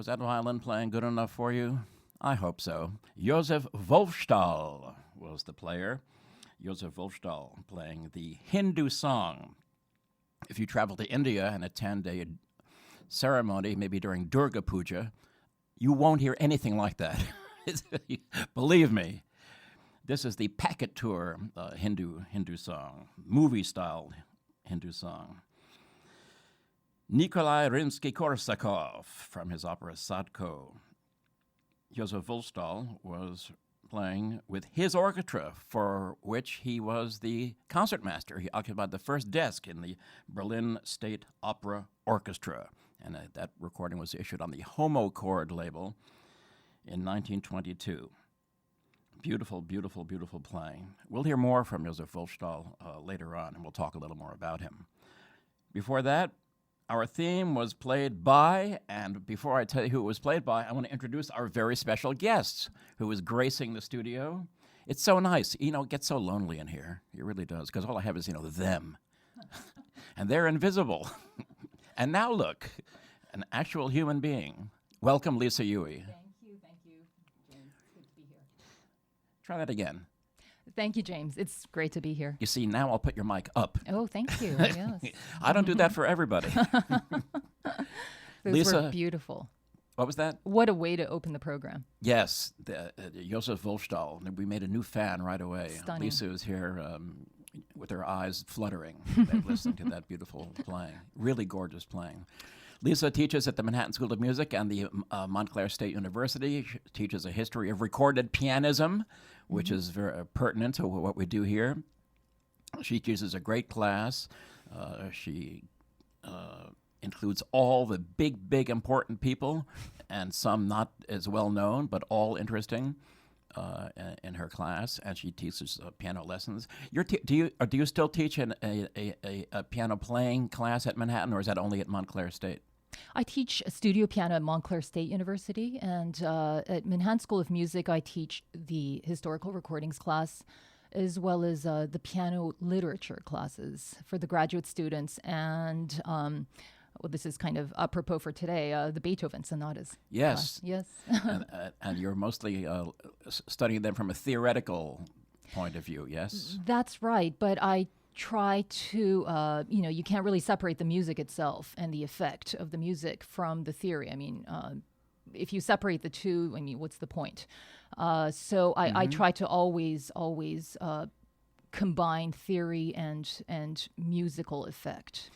Was that violin playing good enough for you? I hope so. Josef Wolfstahl was the player. Josef Wolfstahl playing the Hindu song. If you travel to India and attend a ceremony, maybe during Durga Puja, you won't hear anything like that. Believe me. This is the packet tour Hindu song, movie-style Hindu song. Nikolai Rimsky-Korsakov from his opera Sadko. Josef Wolfstahl was playing with his orchestra, for which he was the concertmaster. He occupied the first desk in the Berlin State Opera Orchestra, and that recording was issued on the Homochord label in 1922. Beautiful, beautiful, beautiful playing. We'll hear more from Josef Wolfstahl later on, and we'll talk a little more about him. Before that, our theme was played by, and before I tell you who it was played by, I want to introduce our very special guests who is gracing the studio. It's so nice. It gets so lonely in here. It really does, because all I have is, them. And they're invisible. And now look, an actual human being. Welcome, Lisa Yui. Thank you, James. It's good to be here. Try that again. Thank you, James. It's great to be here. You see, now I'll put your mic up. Oh, thank you. Yes. I don't do that for everybody. Those Lisa, were beautiful. What was that? What a way to open the program. Yes, Josef Wolfstahl. We made a new fan right away. Stunning. Lisa was here with her eyes fluttering, listening to that beautiful playing. Really gorgeous playing. Lisa teaches at the Manhattan School of Music and the Montclair State University. She teaches a history of recorded pianism, which is very pertinent to what we do here. She teaches a great class. She includes all the big, important people, and some not as well known, but all interesting in her class. And she teaches piano lessons. Do you still teach a piano playing class at Manhattan, or is that only at Montclair State? I teach studio piano at Montclair State University, and at Manhattan School of Music, I teach the historical recordings class, as well as the piano literature classes for the graduate students, and this is kind of apropos for today, the Beethoven sonatas. Yes. Yes. and you're mostly studying them from a theoretical point of view, yes? That's right, but I try to, you can't really separate the music itself and the effect of the music from the theory. I mean, if you separate the two, what's the point? So I try to always combine theory and musical effect.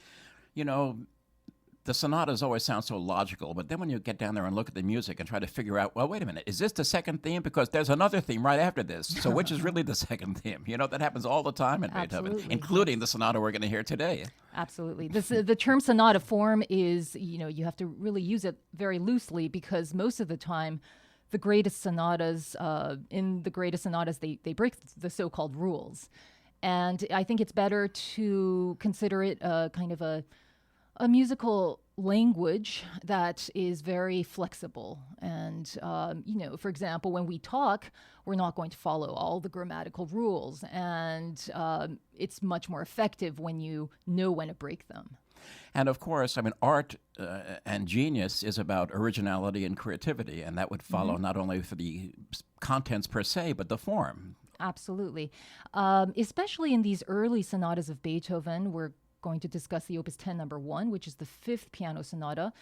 The sonatas always sound so logical, but then when you get down there and look at the music and try to figure out, well, wait a minute, is this the second theme? Because there's another theme right after this. So which is really the second theme? That happens all the time in Beethoven, including the sonata we're going to hear today. Absolutely. The term sonata form is, you have to really use it very loosely, because most of the time, the greatest sonatas, they break the so-called rules. And I think it's better to consider it kind of a musical language that is very flexible. And, for example, when we talk, we're not going to follow all the grammatical rules. And it's much more effective when you know when to break them. And of course, art and genius is about originality and creativity. And that would follow not only for the contents per se, but the form. Absolutely. Especially in these early sonatas of Beethoven, we're going to discuss the Opus 10 number 1, which is the fifth piano sonata.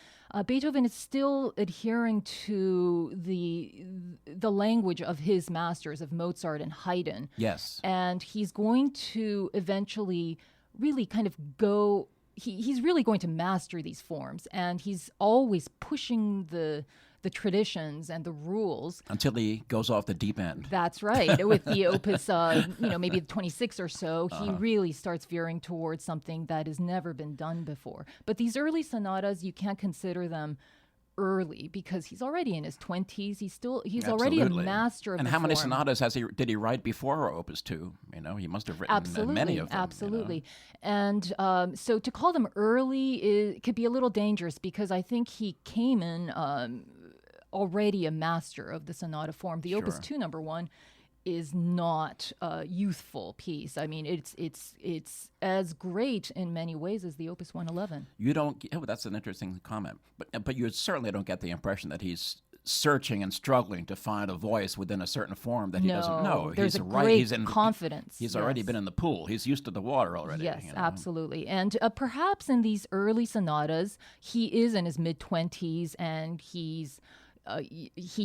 Beethoven is still adhering to the language of his masters, of Mozart and Haydn. Yes. And he's going to eventually really kind of go, he's really going to master these forms, and he's always pushing the traditions and the rules. Until he goes off the deep end. That's right. With the Opus, maybe 26 or so, he really starts veering towards something that has never been done before. But these early sonatas, you can't consider them early, because he's already in his 20s. He's already a master of and the how many form. sonatas did he write before Opus 2? He must have written many of them. Absolutely. And so to call them early could be a little dangerous, because I think he came in already a master of the sonata form. The Opus 2 number 1 is not a youthful piece. I mean, it's as great in many ways as the Opus 111. You don't. Oh, that's an interesting comment. But you certainly don't get the impression that he's searching and struggling to find a voice within a certain form that he doesn't know. There's He's a right. great He's in confidence. He's already been in the pool. He's used to the water already. Yes, you know? absolutely. And perhaps in these early sonatas, he is in his mid-20s, and he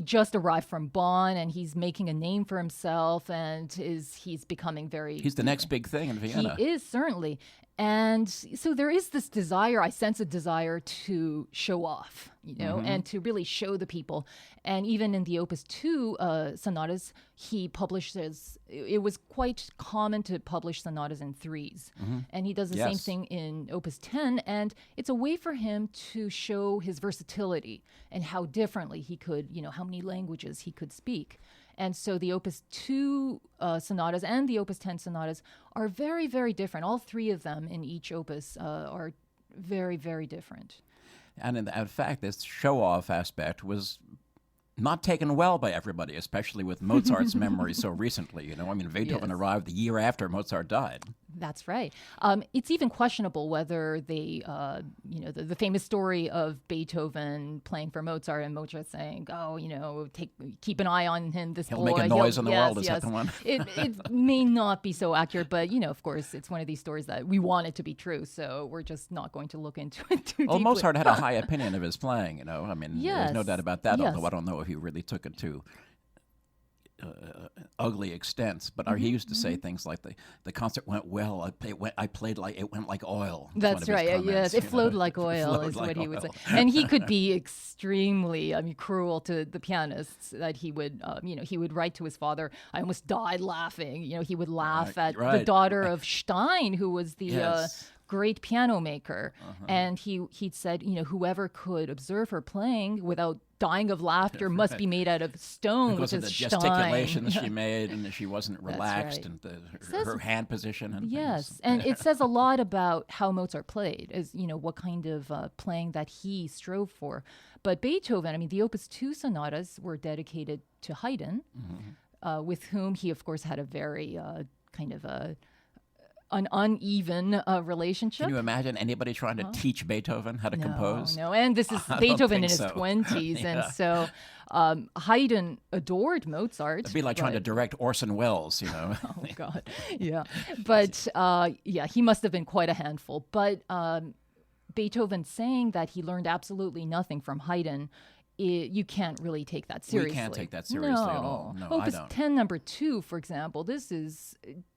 just arrived from Bonn, and he's making a name for himself, and he's becoming very... He's the next big thing in Vienna. He is, certainly. And so there is this desire, I sense a desire to show off, and to really show the people. And even in the Opus 2 sonatas, he publishes, it was quite common to publish sonatas in threes. And he does the same thing in Opus 10. And it's a way for him to show his versatility and how differently he could, how many languages he could speak. And so the Opus 2 sonatas and the Opus 10 sonatas are very, very different. All three of them in each opus are very, very different. And in fact, this show-off aspect was not taken well by everybody, especially with Mozart's memory so recently. I mean, Beethoven arrived the year after Mozart died. That's right. It's even questionable whether they, the famous story of Beethoven playing for Mozart and Mozart saying, keep an eye on him, this He'll boy. make a noise in the world, the second one. It may not be so accurate, but, of course, it's one of these stories that we want it to be true, so we're just not going to look into it too deeply. Mozart had a high opinion of his playing, I mean, there's no doubt about that, although I don't know if he really took it to ugly extents, but he used to say things like the concert went well. I played like it went like oil. That's right. Yes, it flowed like oil is what he would say. And he could be extremely, cruel to the pianists. That he would, he would write to his father, "I almost died laughing." He would laugh at the daughter of Stein, who was the great piano maker, and he'd said, whoever could observe her playing without dying of laughter must be made out of stone, because of the gesticulations she made, and she wasn't relaxed, and her hand position. And things. And it says a lot about how Mozart played, as what kind of playing that he strove for. But Beethoven, the Opus 2 sonatas were dedicated to Haydn, with whom he, of course, had a very kind of an uneven relationship. Can you imagine anybody trying to teach Beethoven how to compose? No, and this is Beethoven in his 20s, and so Haydn adored Mozart. It'd be like trying to direct Orson Welles, Oh, God, yeah. But, he must have been quite a handful. But Beethoven saying that he learned absolutely nothing from Haydn, you can't really take that seriously. We can't take that seriously at all. No, Opus I don't. 10 number 2, for example, this is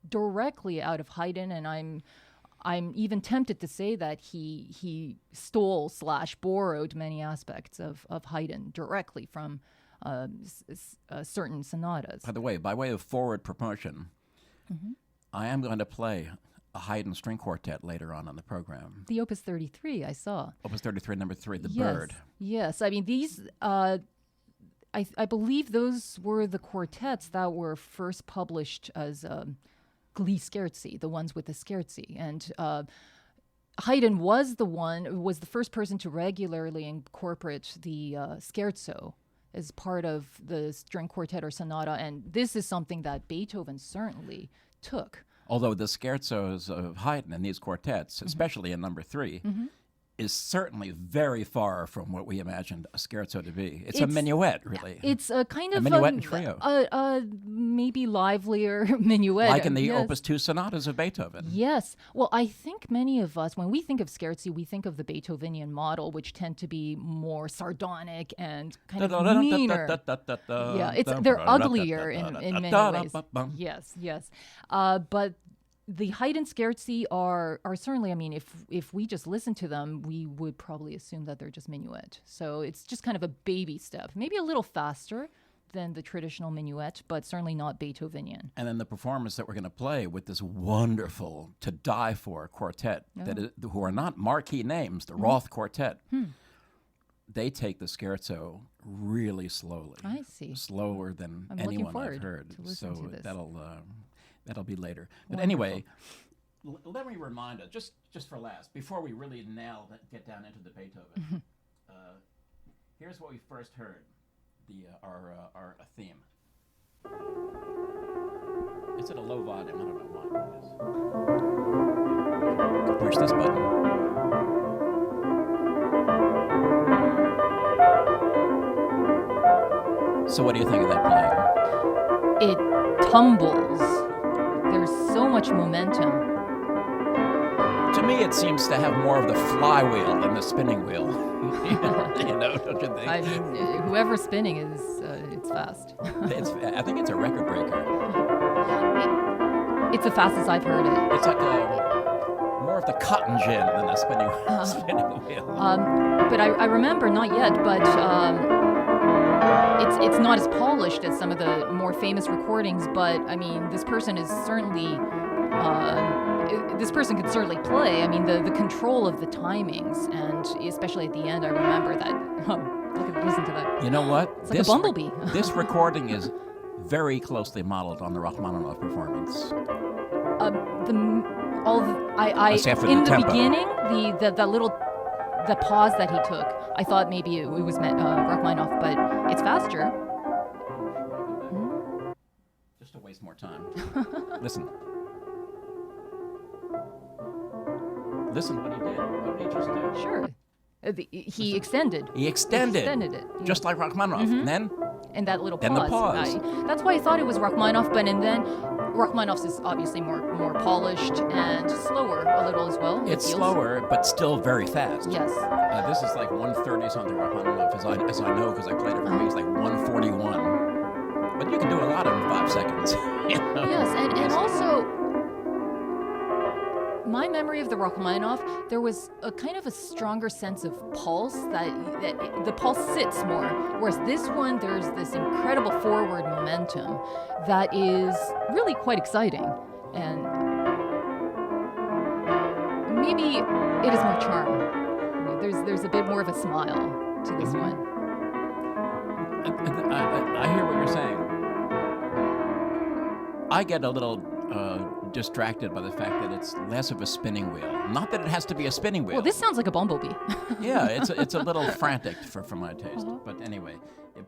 directly out of Haydn, and I'm even tempted to say that he stole / borrowed many aspects of Haydn directly from certain sonatas. By the way, by way of forward promotion, I am going to play a Haydn string quartet later on the program. The Opus 33, I saw. Opus 33, number 3, The Bird. Yes, these, I believe those were the quartets that were first published as Gli Scherzi, the ones with the Scherzi. And Haydn was the first person to regularly incorporate the scherzo as part of the string quartet or sonata. And this is something that Beethoven certainly took. Although the scherzos of Haydn in these quartets, especially in number 3, is certainly very far from what we imagined a scherzo to be. It's a minuet, really. It's a kind of a minuet and trio. Maybe livelier minuet. Like in the Opus 2 sonatas of Beethoven. Yes. Well, I think many of us, when we think of scherzi, we think of the Beethovenian model, which tend to be more sardonic and kind of meaner. They're uglier in many ways. Yes. But the Haydn scherzi are certainly, if we just listen to them, we would probably assume that they're just minuet. So it's just kind of a baby step, maybe a little faster than the traditional minuet, but certainly not Beethovenian. And then the performance that we're going to play with this wonderful to die for quartet, who are not marquee names, the Roth Quartet. They take the scherzo really slowly. I see. Slower than anyone I've heard. To listen to this. That'll be later. But Wonderful. anyway, let me remind us, just for last, before we really get down into the Beethoven, here's what we first heard, our theme. It's at a low volume. I don't know why it is. Push this button. So what do you think of that playing? It tumbles. There's so much momentum. To me, it seems to have more of the flywheel than the spinning wheel. Don't you think? I mean, whoever's spinning is, it's fast. I think it's a record breaker. It's the fastest I've heard it. It's like more of the cotton gin than the spinning wheel. But I remember, not yet, but it's not as polished as some of the more famous recordings. But I mean, this person is certainly. This person could certainly play. I mean, the control of the timings, and especially at the end, I remember that. Oh, listen to that. You know what? It's like a bumblebee. This recording is very closely modeled on the Rachmaninoff performance. In the beginning, the pause that he took, I thought maybe it was Rachmaninoff, but it's faster. Just to waste more time. Listen. Listen what he did. What did he just do? Sure. He extended. He extended it. Yeah. Just like Rachmaninoff. Mm-hmm. And then? And that little then pause. The pause. That's why I thought it was Rachmaninoff, and then Rachmaninoff's is obviously more polished and slower a little as well. It's slower, but still very fast. Yes. This is like 130 something Rachmaninoff, as I know, because I played it for me. It's like 141. But you can do a lot in 5 seconds. Yes, and also, my memory of the Rachmaninoff, there was a kind of a stronger sense of pulse, that the pulse sits more, whereas this one, there's this incredible forward momentum that is really quite exciting, and maybe it is more charm. There's a bit more of a smile to this one. I hear what you're saying. I get a little distracted by the fact that it's less of a spinning wheel. Not that it has to be a spinning wheel. Well, this sounds like a bumblebee. Yeah, it's a little frantic for my taste. But anyway,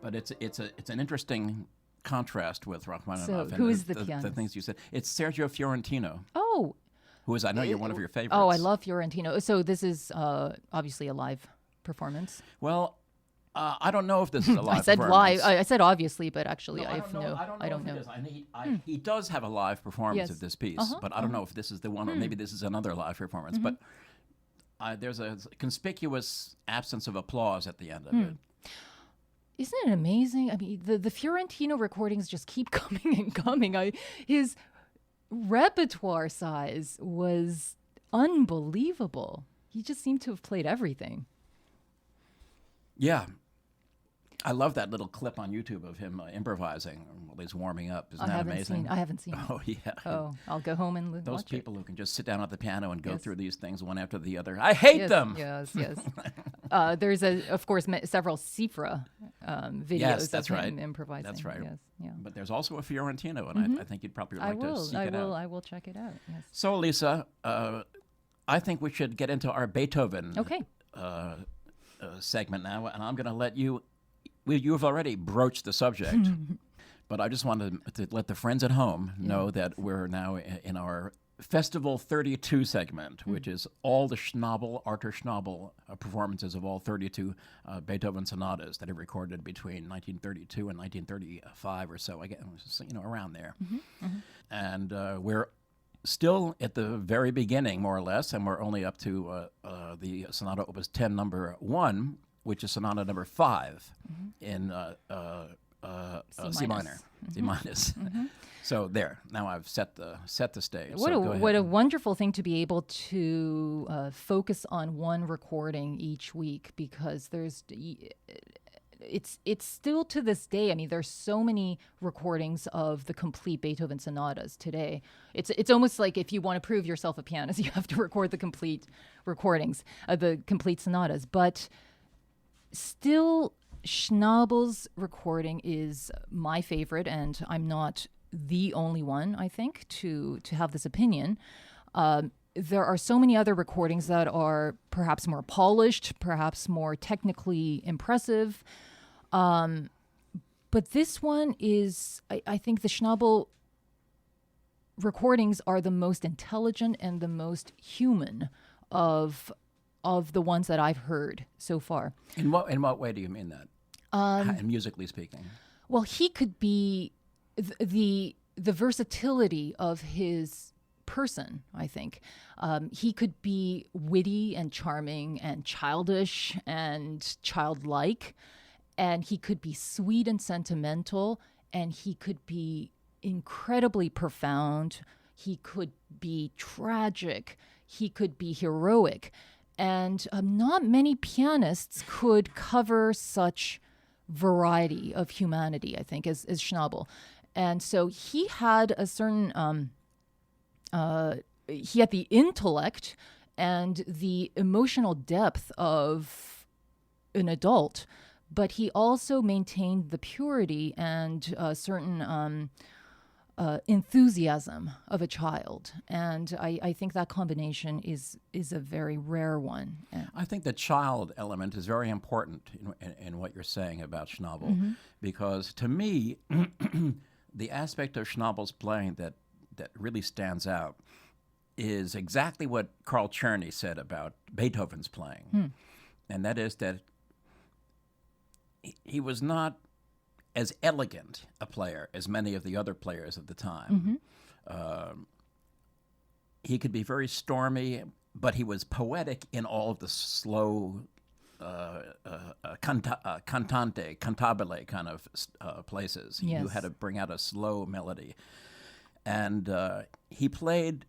it's an interesting contrast with Rachmaninoff. So, who is the pianist? The things you said. It's Sergio Fiorentino. Oh. Who is, I know you're one of your favorites. Oh, I love Fiorentino. So this is obviously a live performance. Well, I don't know if this is a live I said performance. live. I said obviously, but actually I don't know. He does have a live performance of this piece, but I don't know if this is the one, or maybe this is another live performance. But there's a conspicuous absence of applause at the end of it. Isn't it amazing? I mean, the Fiorentino recordings just keep coming and coming. His repertoire size was unbelievable. He just seemed to have played everything. Yeah. I love that little clip on YouTube of him improvising while he's warming up. Isn't that amazing? I haven't seen it. Oh, yeah. Oh, I'll go home and watch Those people it. who can just sit down at the piano and go through these things one after the other. I hate them! Yes. There's, of course, several Cifra videos of him improvising. That's right. Yes, yeah. But there's also a Fiorentino, and I think you'd probably like to seek it out. I will check it out, yes. So, Lisa, I think we should get into our Beethoven segment now, and I'm going to let you. You've already broached the subject, but I just wanted to let the friends at home know that we're now in our Festival 32 segment, which is all the Artur Schnabel performances of all 32 Beethoven sonatas that he recorded between 1932 and 1935 or so, around there. And we're still at the very beginning, more or less, and we're only up to the Sonata Opus 10, number 1, which is Sonata number 5 in C minor. C minus. So there. Now I've set the stage. What a wonderful thing to be able to focus on one recording each week, because it's still to this day. I mean, there's so many recordings of the complete Beethoven sonatas today. It's almost like if you want to prove yourself a pianist, you have to record the complete recordings, the complete sonatas. But still, Schnabel's recording is my favorite, and I'm not the only one, I think, to have this opinion. There are so many other recordings that are perhaps more polished, perhaps more technically impressive. But this one is, I think the Schnabel recordings are the most intelligent and the most human of the ones that I've heard so far. In what way do you mean that? Musically speaking. Well, he could be the versatility of his person, I think. He could be witty and charming and childish and childlike, and he could be sweet and sentimental, and he could be incredibly profound. He could be tragic. He could be heroic. And not many pianists could cover such variety of humanity, I think, as Schnabel. And so he had a certain, he had the intellect and the emotional depth of an adult, but he also maintained the purity and a certain enthusiasm of a child. And I think that combination is a very rare one. I think the child element is very important in what you're saying about Schnabel, because to me, the aspect of Schnabel's playing that really stands out is exactly what Carl Czerny said about Beethoven's playing. And that is that he was not as elegant a player as many of the other players of the time. He could be very stormy, but he was poetic in all of the slow, cantante, cantabile kind of places. He knew how to bring out a slow melody. And he played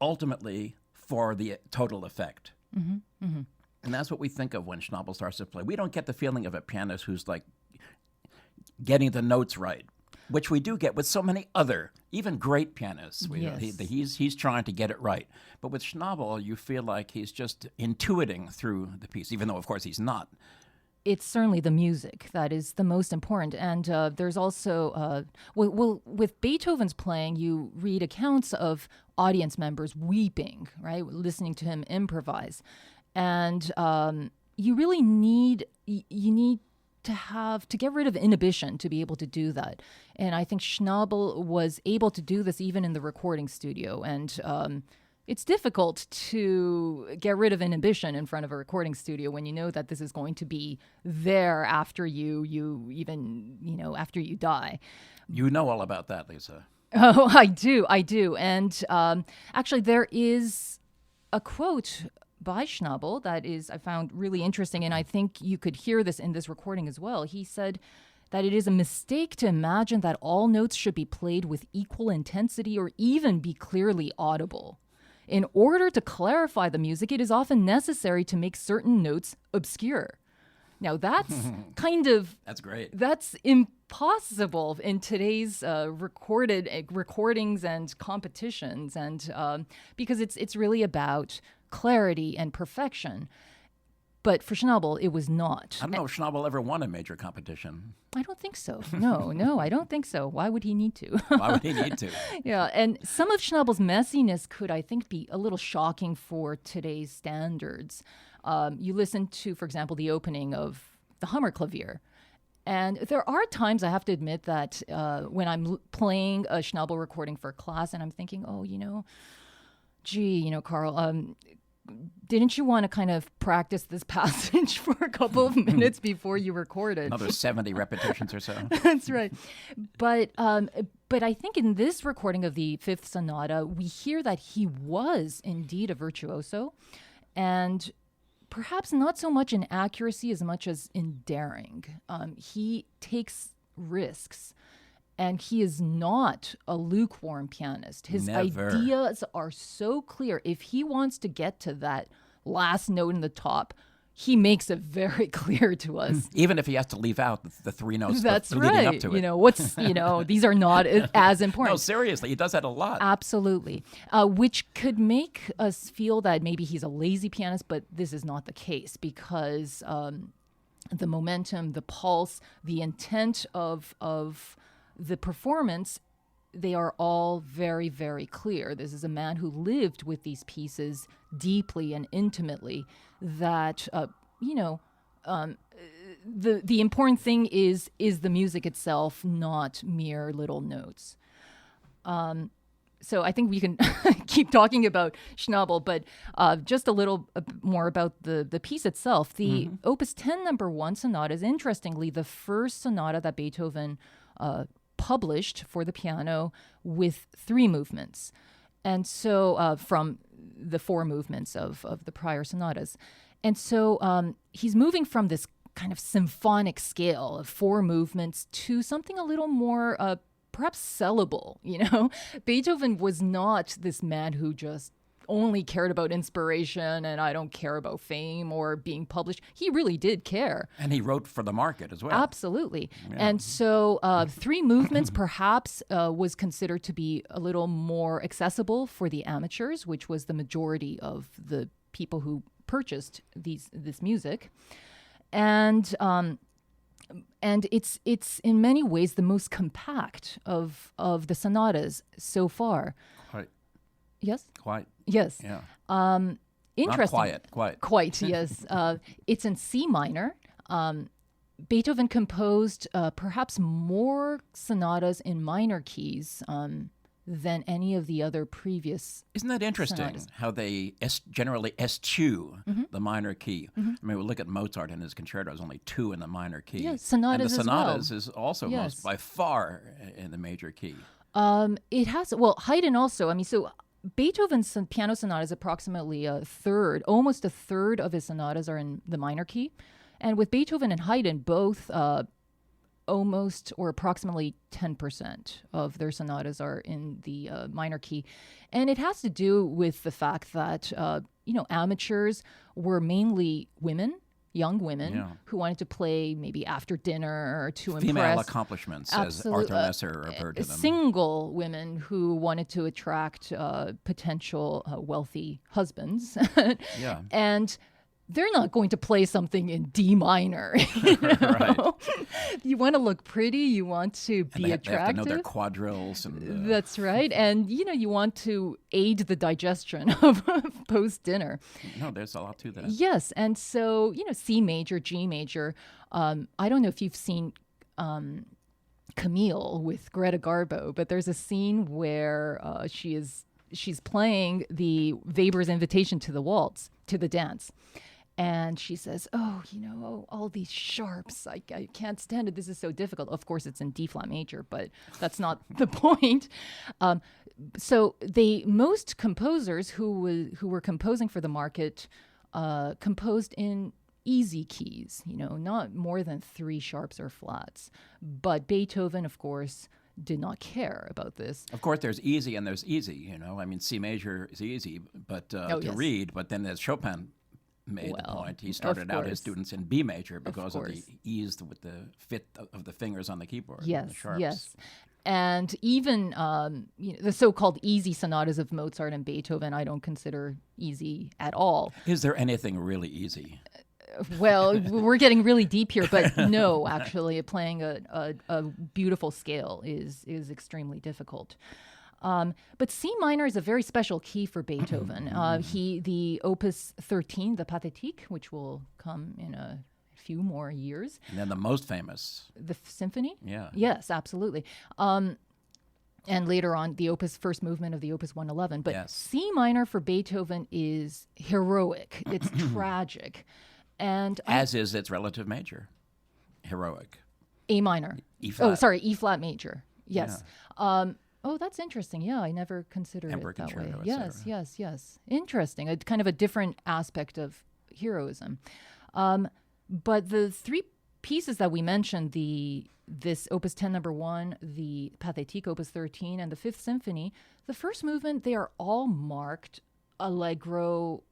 ultimately for the total effect. And that's what we think of when Schnabel starts to play. We don't get the feeling of a pianist who's like getting the notes right, which we do get with so many other, even great pianists. He's trying to get it right. But with Schnabel, you feel like he's just intuiting through the piece, even though, of course, he's not. It's certainly the music that is the most important. And there's also, with Beethoven's playing, you read accounts of audience members weeping, right, listening to him improvise. And you really need to get rid of inhibition to be able to do that. And I think Schnabel was able to do this even in the recording studio. And it's difficult to get rid of inhibition in front of a recording studio when you know that this is going to be there after you after you die. You know all about that, Lisa. Oh, I do. And actually, there is a quote by Schnabel that I found really interesting, and I think you could hear this in this recording as well. He said that it is a mistake to imagine that all notes should be played with equal intensity or even be clearly audible. In order to clarify the music, it is often necessary to make certain notes obscure. Now, that's that's great. That's impossible in today's recordings and competitions, and because it's really about clarity and perfection. But for Schnabel, it was not. I don't know if Schnabel ever won a major competition. I don't think so. No, I don't think so. Why would he need to? Why would he need to? Yeah, and some of Schnabel's messiness could, I think, be a little shocking for today's standards. You listen to, for example, the opening of the Hammerklavier. And there are times, I have to admit, that when I'm playing a Schnabel recording for class and I'm thinking, Carl, didn't you want to kind of practice this passage for a couple of minutes before you record it? Another 70 repetitions or so. That's right. But I think in this recording of the Fifth Sonata, we hear that he was indeed a virtuoso, and perhaps not so much in accuracy as much as in daring. He takes risks. And he is not a lukewarm pianist. His ideas are so clear. If he wants to get to that last note in the top, he makes it very clear to us. Even if he has to leave out the three notes That's leading right. up to it. These are not as important. No, seriously, he does that a lot. Absolutely. Which could make us feel that maybe he's a lazy pianist, but this is not the case because the momentum, the pulse, the intent of the performance, they are all very, very clear. This is a man who lived with these pieces the important thing is the music itself, not mere little notes. So I think we can keep talking about Schnabel, but just a little more about the piece itself. The Opus 10 number 1 sonata is, interestingly, the first sonata that Beethoven published for the piano with 3 movements. And so from the 4 movements of the prior sonatas. And so he's moving from this kind of symphonic scale of 4 movements to something a little more perhaps sellable. Beethoven was not this man who just only cared about inspiration and I don't care about fame or being published. He really did care. And he wrote for the market as well. Absolutely. Yeah. And so 3 movements perhaps was considered to be a little more accessible for the amateurs, which was the majority of the people who purchased this music. And it's in many ways the most compact of the sonatas so far. Quite. Yes? Quite. Yes. Yeah. Interesting. Not quiet. Quite, yes. It's in C minor. Beethoven composed perhaps more sonatas in minor keys than any of the other previous. Isn't that interesting sonatas. How they generally eschew the minor key? I mean, we look at Mozart and his concertos, only 2 in the minor key. Yes, sonatas and the sonatas as well. is also Yes. most by far in the major key. It has, Haydn also. I mean, so Beethoven's piano sonatas, approximately almost a third of his sonatas are in the minor key. And with Beethoven and Haydn, both almost or approximately 10% of their sonatas are in the minor key. And it has to do with the fact that, amateurs were mainly women, young women, who wanted to play maybe after dinner or to Female impress. accomplishments, as Arthur Lesser referred to them. Single women who wanted to attract potential wealthy husbands. Yeah. And they're not going to play something in D minor. Right. You want to look pretty. You want to be attractive. They have to know their quadrilles. And, That's right. And, you want to aid the digestion of post-dinner. No, there's a lot to that. Yes. And so, C major, G major. I don't know if you've seen Camille with Greta Garbo, but there's a scene where she's playing the Weber's Invitation to the Waltz, to the dance. And she says, all these sharps, I can't stand it. This is so difficult. Of course, it's in D flat major, but that's not the point. So most composers who were composing for the market composed in easy keys, not more than 3 sharps or flats. But Beethoven, of course, did not care about this. Of course, there's easy and there's easy, I mean, C major is easy but to read, but then as Chopin made the point, he started out his students in B major because of the ease with the fit of the fingers on the keyboard. Yes, the sharps. Yes. And even the so-called easy sonatas of Mozart and Beethoven, I don't consider easy at all. Is there anything really easy? Well, we're getting really deep here, but no, actually, playing a beautiful scale is extremely difficult. But C minor is a very special key for Beethoven. The Opus 13, the Pathétique, which will come in a few more years. And then the most famous. The symphony? Yeah. Yes, absolutely. And later on, the first movement of the Opus 111. But C minor for Beethoven is heroic. It's tragic. And as is its relative major, heroic. A minor. E flat. Oh, sorry, E flat major. Yes. Yeah. That's interesting. Yeah, I never considered Emperor it that Concerto, way. Yes. Interesting. A kind of a different aspect of heroism. But the 3 pieces that we mentioned, this Opus 10 number 1, the Pathétique Opus 13, and the 5th Symphony, the first movement, they are all marked allegro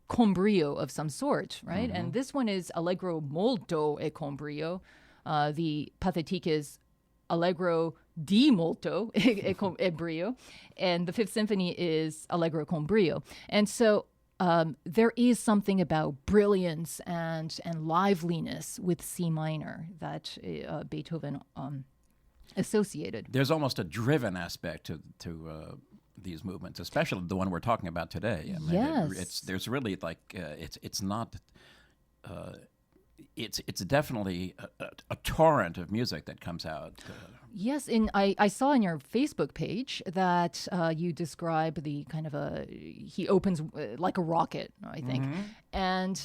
con brio of some sort, right? Mm-hmm. And this one is allegro molto e con brio. The Pathétique is allegro di molto e brio. And the 5th Symphony is allegro con brio. And so there is something about brilliance and liveliness with C minor that Beethoven associated. There's almost a driven aspect to these movements, especially the one we're talking about today. I mean, yes. There's really it's not it's definitely a torrent of music that comes out. Yes, and I saw on your Facebook page that you describe the kind of he opens like a rocket, I think. And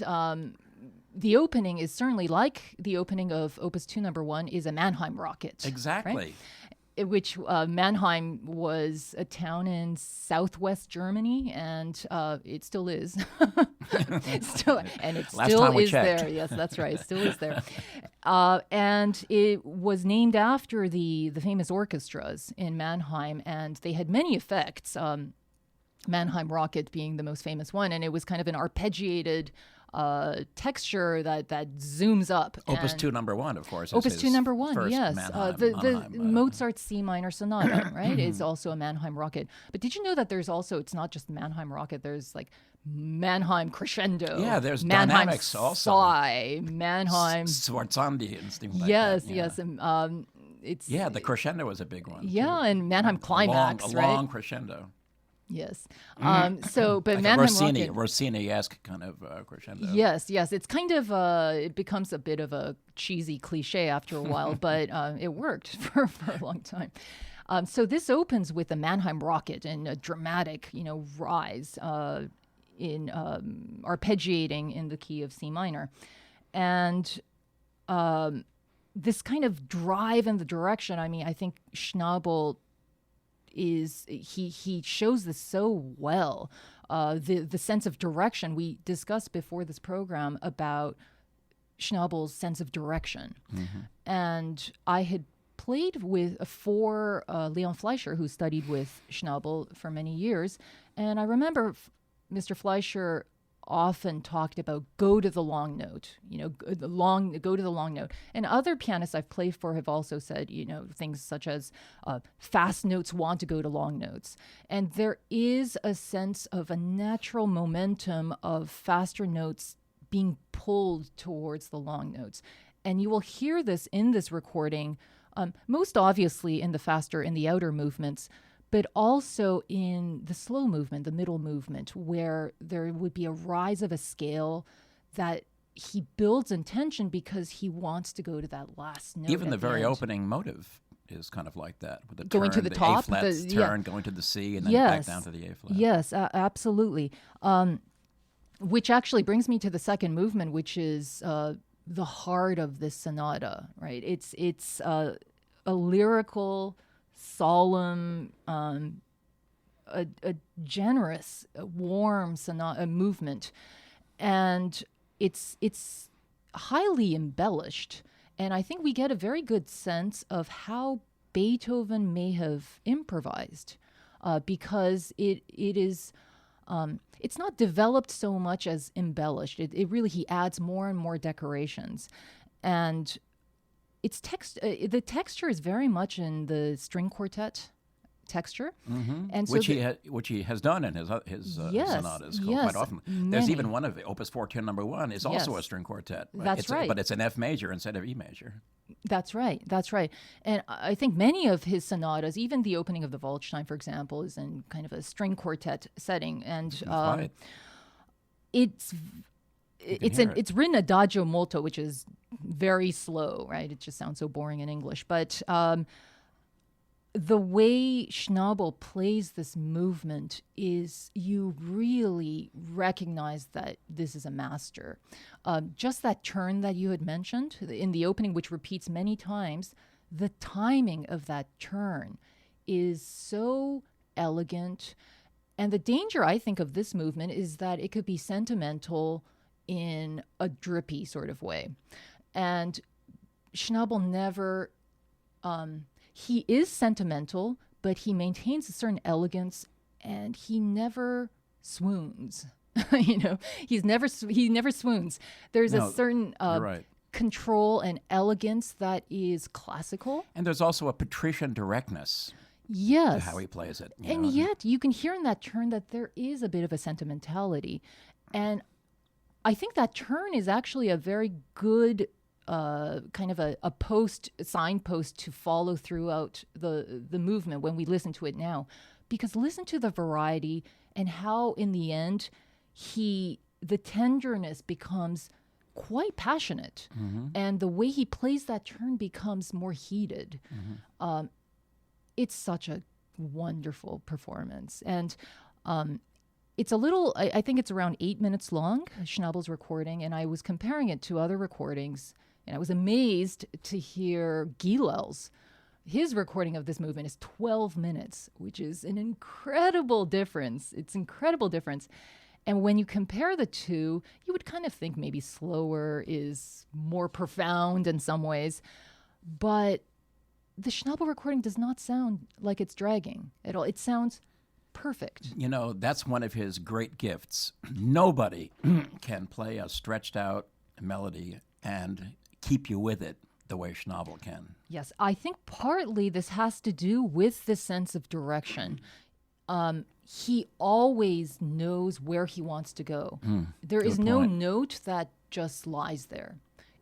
the opening is certainly like the opening of Opus 2 number 1 is a Mannheim rocket. Exactly. Right? Which Mannheim was a town in southwest Germany, and it still is. It still is there. Yes, that's right. It still is there. And it was named after the famous orchestras in Mannheim, and they had many effects. Mannheim Rocket being the most famous one, and it was kind of an arpeggiated texture that zooms up. Opus 2 number 1, of course. Opus 2 number 1, yes. Mannheim, Mozart's C minor sonata, right, is also a Mannheim Rocket. But did you know that there's also, it's not just Mannheim Rocket, there's like Mannheim Crescendo. Yeah, there's Mannheim dynamics also. Sigh, Mannheim. Sforzandi and things like yes, that. Yes, it's... Yeah, the crescendo was a big one. Yeah, too. and Mannheim Climax, a right? long crescendo. Yes. But like Mannheim Rossini-esque kind of crescendo. Yes. It's kind of, it becomes a bit of a cheesy cliche after a while, but it worked for a long time. So this opens with the Mannheim Rocket and a dramatic, rise in arpeggiating in the key of C minor. And this kind of drive in the direction, I think Schnabel he shows this so well. The sense of direction we discussed before this program about Schnabel's sense of direction, and I had played for Leon Fleischer, who studied with Schnabel for many years, and I remember Mr. Fleischer often talked about go to the long note, go to the long note. And other pianists I've played for have also said, things such as fast notes want to go to long notes. And there is a sense of a natural momentum of faster notes being pulled towards the long notes. And you will hear this in this recording, most obviously in the outer movements, but also in the slow movement, the middle movement, where there would be a rise of a scale that he builds in tension because he wants to go to that last note. Even the very opening motive is kind of like that, with the going turn, to the top, A-flat turn, going to the C, and then back down to the A-flat. Yes, absolutely. Which actually brings me to the second movement, which is the heart of this sonata, right? It's a lyrical, solemn, a generous, warm sonata movement, and it's highly embellished. And I think we get a very good sense of how Beethoven may have improvised, because it is. It's not developed so much as embellished. It really, he adds more and more decorations, and the texture is very much in the string quartet texture, and so which he has done in his sonatas quite often. There's even one of Opus 14 number 1 is also a string quartet. Right? That's right, but it's an F major instead of E major. That's right. And I think many of his sonatas, even the opening of the Waldstein, for example, is in kind of a string quartet setting, and it's written adagio molto, which is very slow, right? It just sounds so boring in English. But the way Schnabel plays this movement is, you really recognize that this is a master. Just that turn that you had mentioned in the opening, which repeats many times, the timing of that turn is so elegant. And the danger, I think, of this movement is that it could be sentimental in a drippy sort of way. And Schnabel never, he is sentimental, but he maintains a certain elegance, and he never swoons. He never swoons. There's a certain control and elegance that is classical. And there's also a patrician directness. Yes. To how he plays it. Yet you can hear in that turn that there is a bit of a sentimentality. And I think that turn is actually a very good kind of a signpost to follow throughout the movement when we listen to it now. Because listen to the variety and how in the end the tenderness becomes quite passionate. And the way he plays that turn becomes more heated. It's such a wonderful performance. And it's a little, I think it's around 8 minutes long, Schnabel's recording, and I was comparing it to other recordings, and I was amazed to hear Gilel's. His recording of this movement is 12 minutes, which is an incredible difference. It's incredible difference. And when you compare the two, you would kind of think maybe slower is more profound in some ways. But the Schnabel recording does not sound like it's dragging at all. It sounds perfect. You know, that's one of his great gifts. Nobody can play a stretched out melody and keep you with it the way Schnabel can. Yes, I think partly this has to do with the sense of direction. He always knows where he wants to go. There is no note that just lies there.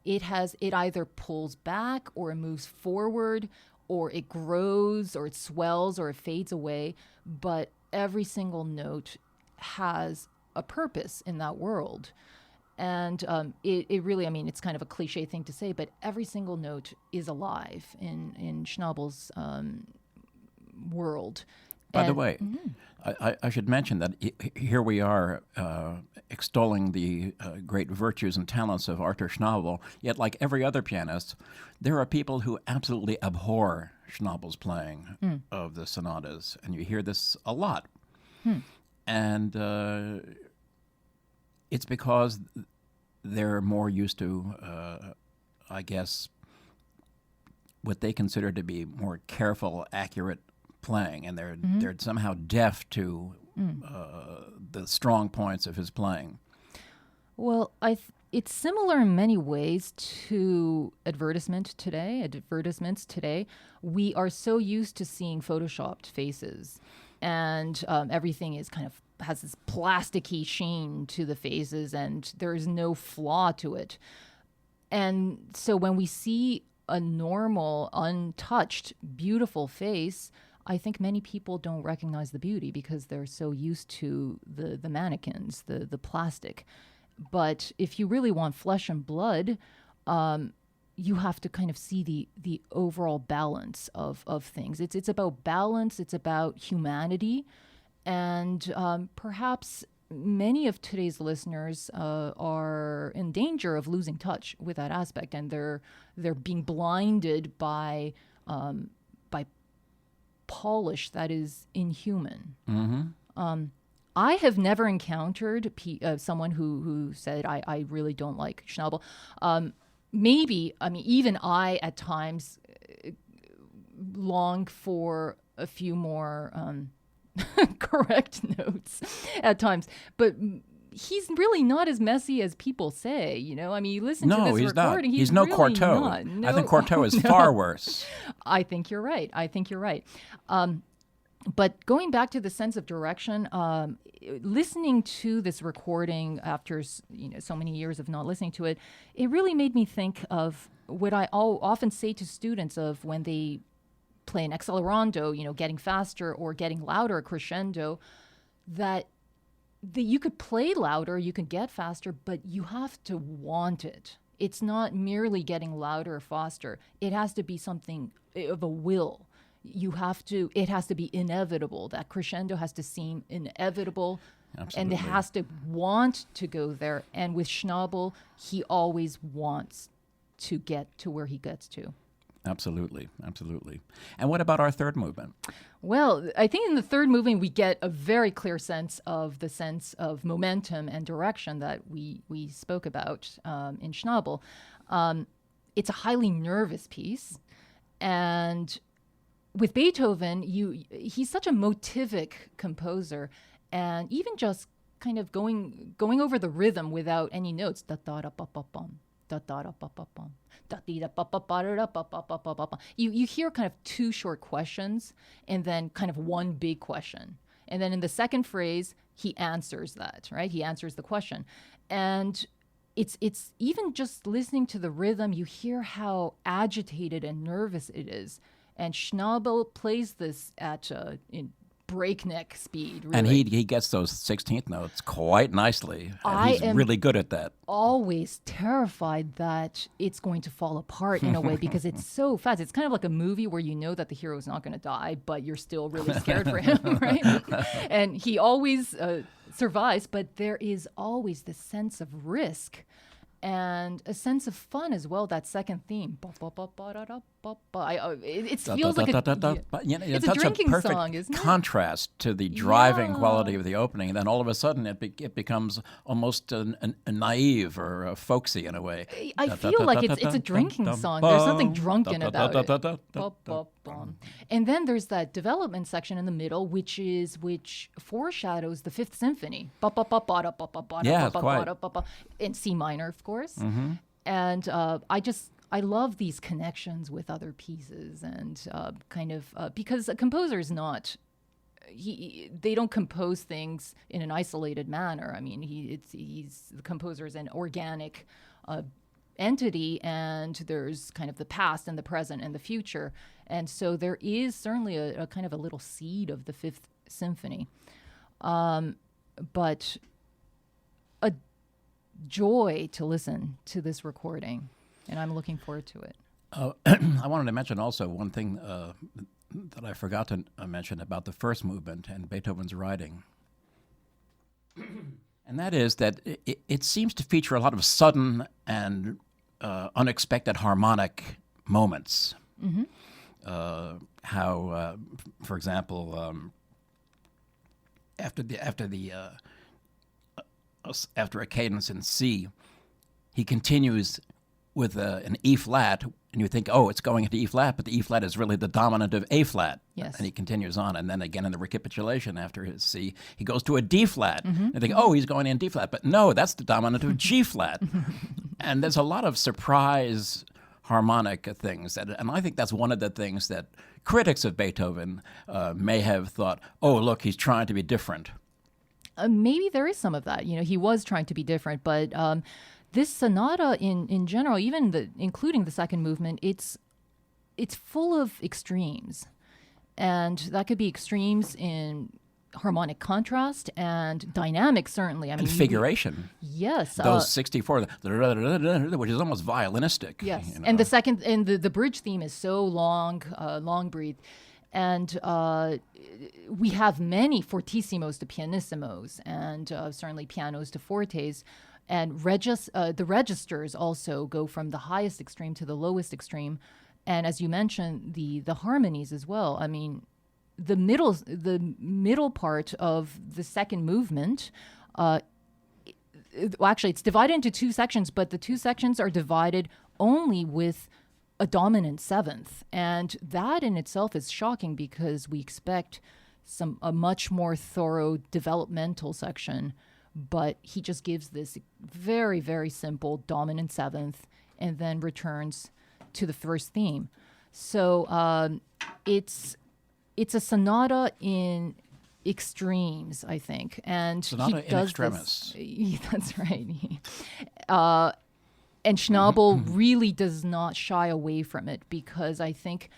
It either pulls back or it moves forward or it grows or it swells or it fades away. But every single note has a purpose in that world. And it really, I mean, it's kind of a cliche thing to say, but every single note is alive in Schnabel's world. By the way, I should mention that here we are extolling the great virtues and talents of Artur Schnabel, yet like every other pianist, there are people who absolutely abhor Schnabel's playing of the sonatas, and you hear this a lot. And it's because they're more used to, I guess, what they consider to be more careful, accurate playing, and they're somehow deaf to the strong points of his playing. Well, it's similar in many ways to advertisements today. We are so used to seeing photoshopped faces, and everything is kind of has this plasticky sheen to the faces, and there is no flaw to it. And so when we see a normal, untouched, beautiful face, I think many people don't recognize the beauty because they're so used to the mannequins, the plastic. But if you really want flesh and blood, you have to kind of see the overall balance of things. It's about balance. It's about humanity. And perhaps many of today's listeners are in danger of losing touch with that aspect, and they're being blinded by polish that is inhuman. I have never encountered someone who said, I really don't like Schnabel. Maybe, I mean, even I at times long for a few more correct notes at times. But he's really not as messy as people say, you know? I mean, you listen to this recording. He's no really Cortot. Not. No, I think Cortot is far worse. I think you're right. But going back to the sense of direction, listening to this recording after so many years of not listening to it, it really made me think of what I often say to students of when they play an accelerando, getting faster or getting louder, crescendo, that you could play louder, you can get faster, but you have to want it. It's not merely getting louder or faster. It has to be something of a will. It has to be inevitable. That crescendo has to seem inevitable. Absolutely. And it has to want to go there. And with Schnabel, he always wants to get to where he gets to. Absolutely. And what about our third movement? Well, I think in the third movement, we get a very clear sense of momentum and direction that we spoke about in Schnabel. It's a highly nervous piece. And with Beethoven, he's such a motivic composer. And even just kind of going over the rhythm without any notes, da-da-da-pa-pa-pum, da-da-da-pa-pa-pum, da-dee-da-pa-pa-pa-da-da-pa-pa-pa-pa-pa. You hear kind of two short questions and then kind of one big question. And then in the second phrase, he answers that, right? He answers the question. And it's even just listening to the rhythm, you hear how agitated and nervous it is. And Schnabel plays this at breakneck speed. Really. And he gets those 16th notes quite nicely. And he's am really good at that. Always terrified that it's going to fall apart in a way because it's so fast. It's kind of like a movie where you know that the hero is not going to die, but you're still really scared for him, right? And he always survives, but there is always this sense of risk and a sense of fun as well. That second theme, it feels like it's a drinking song, isn't it? Contrast to the driving quality of the opening, and then all of a sudden it becomes almost a naive or a folksy in a way. I feel like it's a drinking song. There's something drunken about it. And then there's that development section in the middle, which foreshadows the Fifth Symphony. Yeah, quite. In C minor, of course. Mm-hmm. And I love these connections with other pieces and because a composer is not. They don't compose things in an isolated manner. I mean, the composer is an organic entity, and there's kind of the past and the present and the future, and so there is certainly a kind of a little seed of the Fifth Symphony, but a joy to listen to this recording, and I'm looking forward to it. I wanted to mention also one thing that I forgot to mention about the first movement and Beethoven's writing. And that is that it seems to feature a lot of sudden and unexpected harmonic moments. Mm-hmm. How, for example, after a cadence in C, he continues with an E flat, and you think, oh, it's going into E flat, but the E flat is really the dominant of A flat. Yes. And he continues on, and then again in the recapitulation after his C, he goes to a D flat. Mm-hmm. And you think, oh, he's going in D flat, but no, that's the dominant of G flat. And there's a lot of surprise harmonic things, and I think that's one of the things that critics of Beethoven may have thought, oh, look, he's trying to be different. Maybe there is some of that. He was trying to be different, but this sonata in general, including the second movement, it's full of extremes. And that could be extremes in harmonic contrast and dynamic, certainly. I mean, and figuration. Yes. Those 64, which is almost violinistic. Yes. And the second, and the bridge theme is so long breathed. And we have many fortissimos to pianissimos, and certainly pianos to fortes. And the registers also go from the highest extreme to the lowest extreme. And as you mentioned, the harmonies as well. I mean, the middle part of the second movement, actually it's divided into two sections, but the two sections are divided only with a dominant seventh. And that in itself is shocking because we expect a much more thorough developmental section, but he just gives this very, very simple dominant seventh and then returns to the first theme. So it's a sonata in extremes, I think. And sonata he does in extremis. That's right. And Schnabel really does not shy away from it, because I think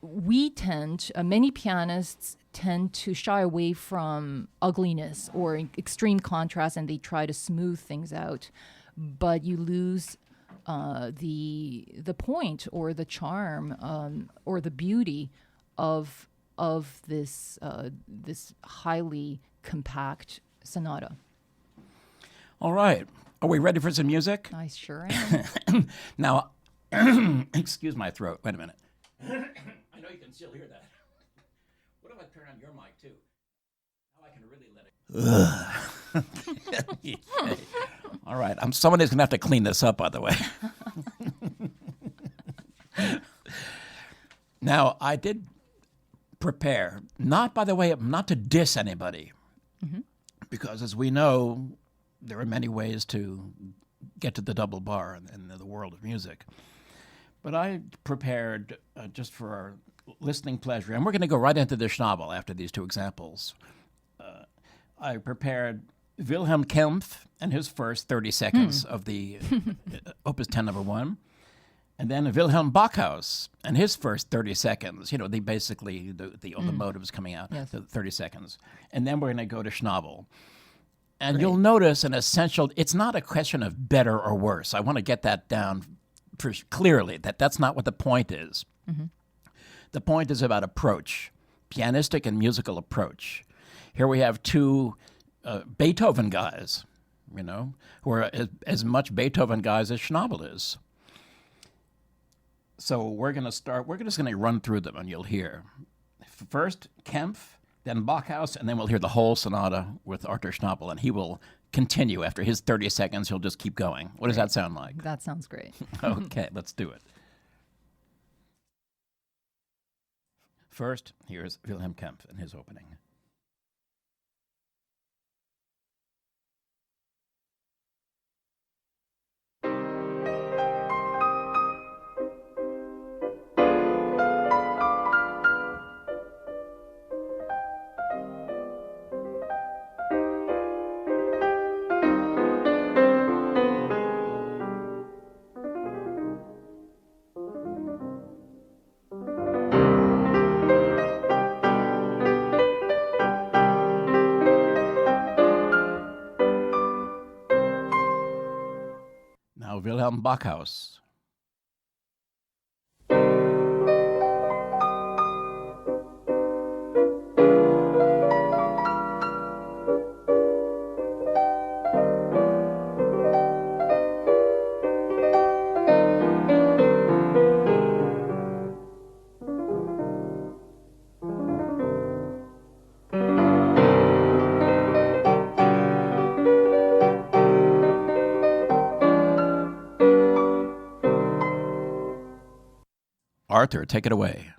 many pianists tend to shy away from ugliness or extreme contrast, and they try to smooth things out. But you lose the point or the charm or the beauty of this highly compact sonata. All right. Are we ready for some music? I sure am. Now, excuse my throat. Wait a minute. I know you can still hear that. What if I turn on your mic, too? Now I can really let it... All right. Somebody's going to have to clean this up, by the way. Now, I did prepare, not to diss anybody, because as we know, there are many ways to get to the double bar in the world of music. But I prepared, just for our listening pleasure, and we're going to go right into the Schnabel after these two examples. I prepared Wilhelm Kempff and his first 30 seconds of the Opus 10 number 1, And then Wilhelm Backhaus and his first 30 seconds, they basically, the motives coming out, Yes. the 30 seconds. And then we're going to go to Schnabel. And you'll notice an essential, it's not a question of better or worse. I want to get that down clearly, that's not what the point is. Mm-hmm. The point is about approach, pianistic and musical approach. Here we have two Beethoven guys, who are as much Beethoven guys as Schnabel is. So we're just going to run through them and you'll hear. First, Kempf, then Backhaus, and then we'll hear the whole sonata with Artur Schnabel, and he will continue. After his 30 seconds, he'll just keep going. What does that sound like? That sounds great. Okay, let's do it. First, here's Wilhelm Kempf and his opening. Now Wilhelm Backhaus. Artur, take it away.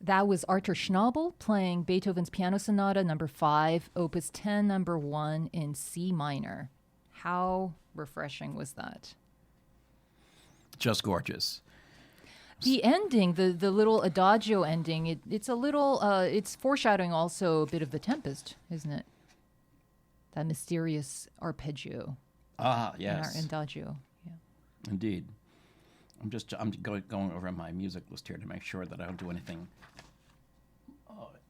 That was Artur Schnabel playing Beethoven's Piano Sonata No. 5, Opus 10, No. 1 in C minor. How refreshing was that? Just gorgeous. The ending, the little adagio ending, it's a little, it's foreshadowing also a bit of The Tempest, isn't it? That mysterious arpeggio. Yes. In our adagio. Yeah. Indeed. I'm going over my music list here to make sure that I don't do anything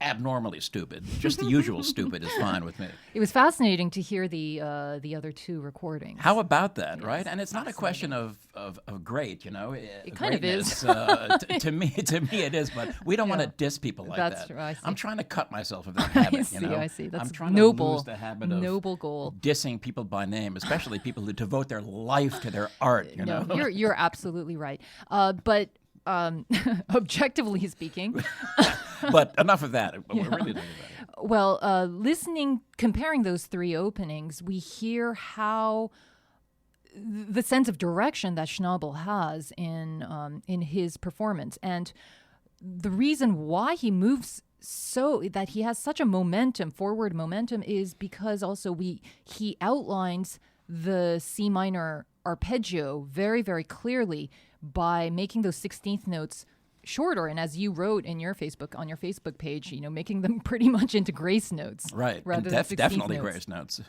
abnormally stupid. Just the usual stupid is fine with me. It was fascinating to hear the other two recordings. How about that, right? And it's not a question of great, It kind of is. To me, it is. But we don't want to diss people like That's that. True, I see. I'm trying to cut myself of that habit. I see. That's I'm trying noble, to lose the habit of noble goal. Dissing people by name, especially people who devote their life to their art. No, you're absolutely right. But objectively speaking. But enough of that. We're really talking about it. Well, comparing those three openings, we hear how the sense of direction that Schnabel has in his performance, and the reason why he moves so that he has such a forward momentum, is because also he outlines the C minor arpeggio very, very clearly by making those 16th notes shorter, and as you wrote on your Facebook page, making them pretty much into grace notes, right? Rather and than definitely notes. Grace notes.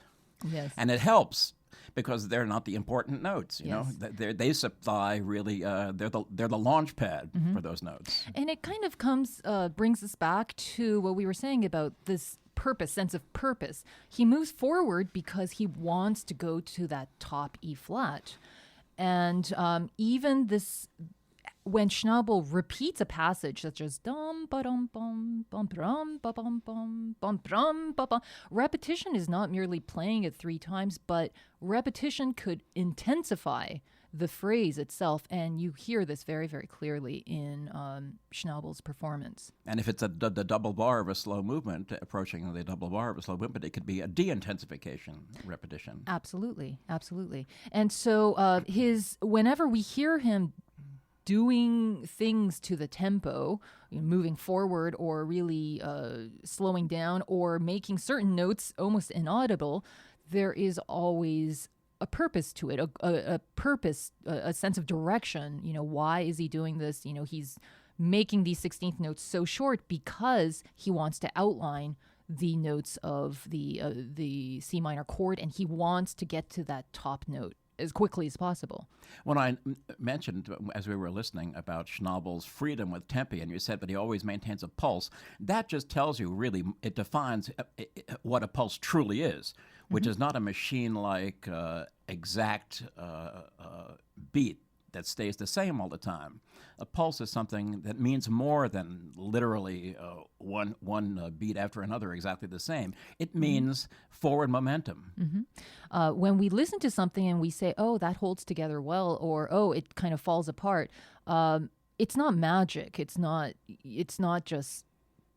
Yes, and it helps because they're not the important notes. Yes. They supply really. They're the launch pad for those notes. And it kind of brings us back to what we were saying about this sense of purpose. He moves forward because he wants to go to that top E flat, and even this. When Schnabel repeats a passage such as dum ba dum bum bum bum ba bum bum bum bum ba bum, repetition is not merely playing it 3 times, but repetition could intensify the phrase itself, and you hear this very, very clearly in Schnabel's performance. And if it's the double bar of a slow movement, approaching the double bar of a slow movement, it could be a de-intensification repetition. Absolutely, absolutely. And so whenever we hear him doing things to the tempo, moving forward or really slowing down or making certain notes almost inaudible, there is always a purpose to it, a purpose, a sense of direction. Why is he doing this? He's making these 16th notes so short because he wants to outline the notes of the C minor chord, and he wants to get to that top note as quickly as possible. When I mentioned, as we were listening, about Schnabel's freedom with tempi, and you said that he always maintains a pulse, that just tells you really, it defines what a pulse truly is, which is not a machine-like exact beat that stays the same all the time. A pulse is something that means more than literally one beat after another exactly the same. It means forward momentum. Mm-hmm. When we listen to something and we say, oh, that holds together well, or oh, it kind of falls apart, it's not magic. It's not just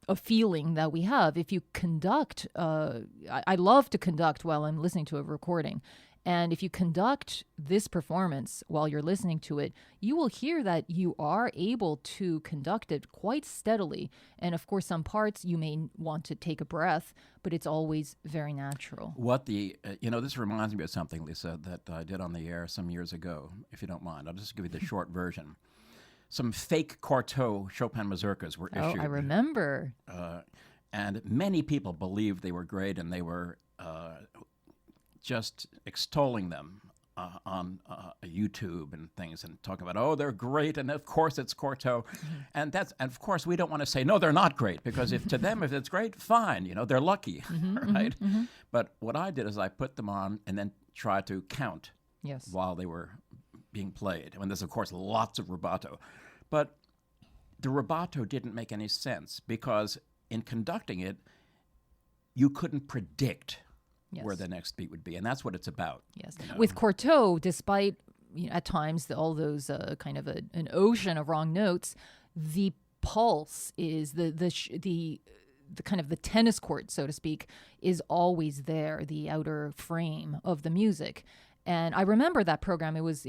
a feeling that we have. If you conduct, I love to conduct while I'm listening to a recording. And if you conduct this performance while you're listening to it, you will hear that you are able to conduct it quite steadily. And of course, some parts you may want to take a breath, but it's always very natural. This reminds me of something, Lisa, that I did on the air some years ago, if you don't mind. I'll just give you the short version. Some fake quartet Chopin mazurkas were issued. Oh, I remember. And many people believed they were great, and they were just extolling them on YouTube and things, and talking about, oh, they're great, and of course it's quartet. And of course we don't want to say, no, they're not great, because if it's great, fine, they're lucky, right? But what I did is I put them on and then tried to count while they were being played. And there's, of course, lots of rubato. But the rubato didn't make any sense, because in conducting it, you couldn't predict where the next beat would be, and that's what it's about. Yes, with quartet, despite at times all those kind of an ocean of wrong notes, the pulse is the kind of the tennis court, so to speak, is always there, the outer frame of the music. And I remember that program. It was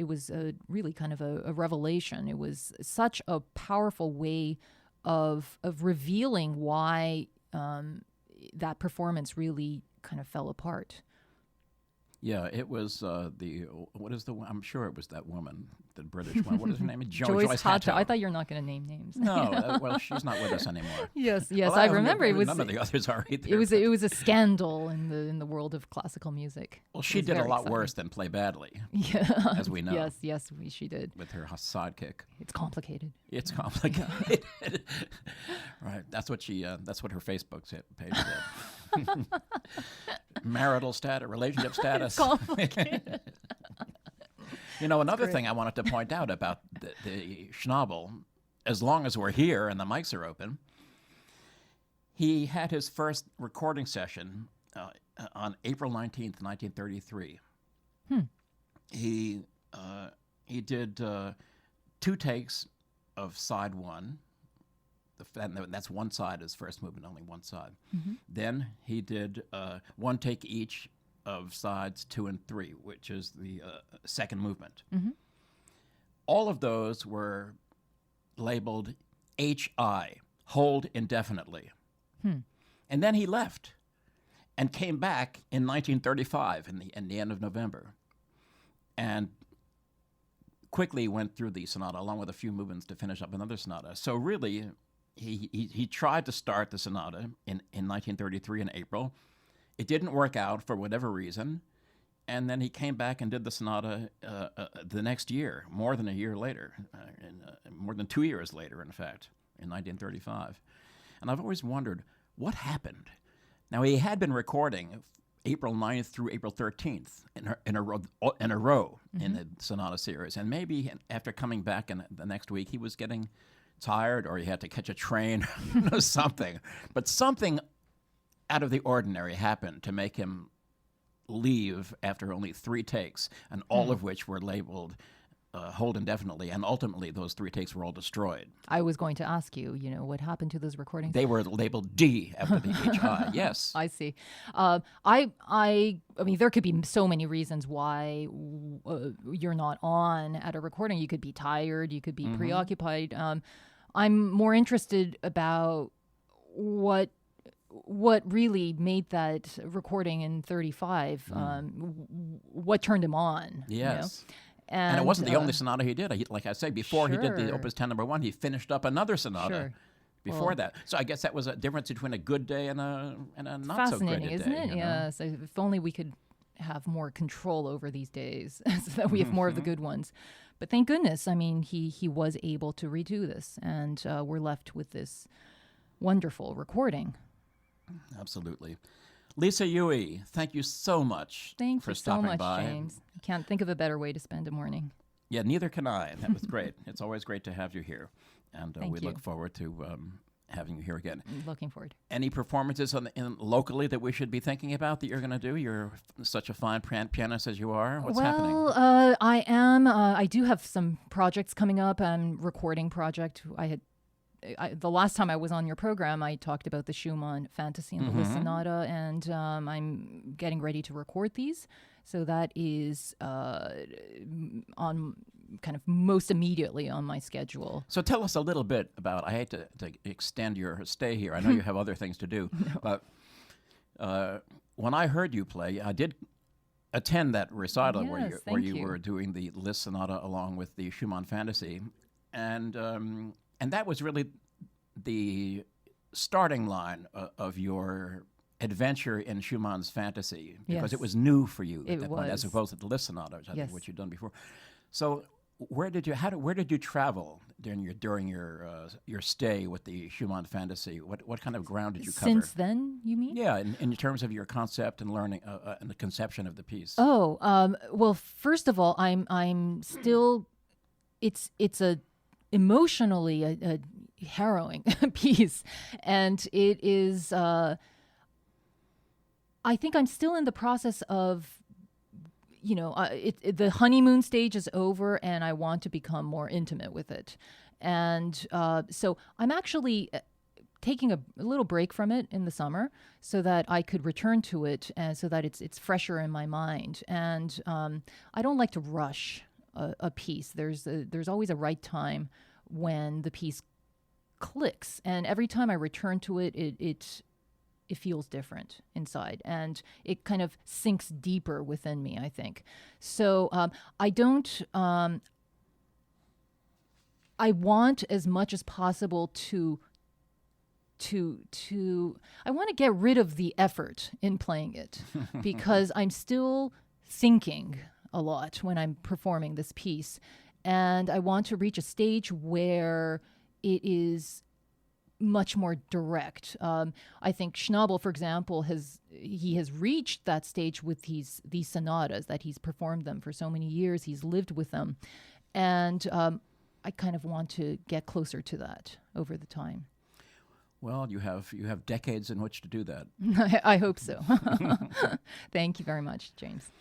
really kind of a revelation. It was such a powerful way of revealing why that performance really kind of fell apart. Yeah, it was what is the one? I'm sure it was that woman, the British one. What is her name? Joyce Hatto. I thought you were not going to name names. No, well, she's not with us anymore. Yes, Well, I remember it was. None of the others are either. It was a scandal in the world of classical music. Well, she did a lot worse than play badly. Yeah, as we know. Yes, she did. With her sidekick. It's complicated. It's complicated. Right. That's what her Facebook page said. Marital status, relationship status. It's complicated. Another thing I wanted to point out about the Schnabel, as long as we're here and the mics are open, he had his first recording session on April 19th, 1933. He did 2 takes of side 1. That's one side, his first movement, only one side. Mm-hmm. Then he did 1 take each of sides 2 and 3, which is the second movement. Mm-hmm. All of those were labeled HI, hold indefinitely. And then he left and came back in 1935 in the end of November, and quickly went through the sonata along with a few movements to finish up another sonata. So really, he tried to start the sonata in 1933 in April. It didn't work out for whatever reason, and then he came back and did the sonata the next year, more than a year later, more than 2 years later, in fact, in 1935. And I've always wondered, what happened? Now, he had been recording April 9th through April 13th in a row mm-hmm. in the sonata series, and maybe after coming back in the next week, he was getting tired, or he had to catch a train or something. But something out of the ordinary happened to make him leave after only 3 takes, and all of which were labeled hold indefinitely, and ultimately those 3 takes were all destroyed. I was going to ask you, what happened to those recordings? They were labeled D after the HI, yes. I see. I mean, there could be so many reasons why you're not on at a recording. You could be tired, you could be preoccupied. I'm more interested about what really made that recording in 35, what turned him on. Yes. And it wasn't the only sonata he did. Like I say, before he did the Opus 10 No. 1, he finished up another sonata before that. So I guess that was a difference between a good day and a not so great day. Fascinating, isn't it? Yeah. So if only we could have more control over these days so that we have more of the good ones. But thank goodness, I mean, he was able to redo this, and we're left with this wonderful recording. Absolutely. Lisa Yui, thank you so much for stopping by. Thank you so much, James. I can't think of a better way to spend a morning. Yeah, neither can I. That was great. It's always great to have you here. And we look forward to having you here again. Looking forward. Any performances locally that we should be thinking about that you're going to do? You're such a fine pianist as you are. What's happening? Well, I am. I do have some projects coming up. Recording project. The last time I was on your program, I talked about the Schumann Fantasy and the Liszt Sonata, and I'm getting ready to record these. So that is on kind of most immediately on my schedule. So tell us a little bit about, I hate to extend your stay here. I know you have other things to do. No. But when I heard you play, I did attend that recital where you were doing the Liszt Sonata along with the Schumann Fantasy. And that was really the starting line of your adventure in Schumann's Fantasy, because it was new for you at that point, as opposed to the Liszt Sonata, which I think what you'd done before. So where did you travel during your stay with the Schumann Fantasy? What kind of ground did you cover? Since then, you mean? Yeah, in terms of your concept and learning and the conception of the piece. Oh, well, first of all, I'm still. It's a emotionally a harrowing piece, and it is I think I'm still in the process of the honeymoon stage is over, and I want to become more intimate with it, and so I'm actually taking a little break from it in the summer so that I could return to it, and so that it's fresher in my mind. And I don't like to rush a piece. There's always a right time when the piece clicks, and every time I return to it, it feels different inside, and it kind of sinks deeper within me, I think. So I don't. I want as much as possible to I want to get rid of the effort in playing it because I'm still thinking a lot when I'm performing this piece, and I want to reach a stage where it is much more direct. I think Schnabel, for example, has reached that stage with these sonatas, that he's performed them for so many years. He's lived with them, and I kind of want to get closer to that over the time. Well, you have decades in which to do that. I hope so. Thank you very much, James.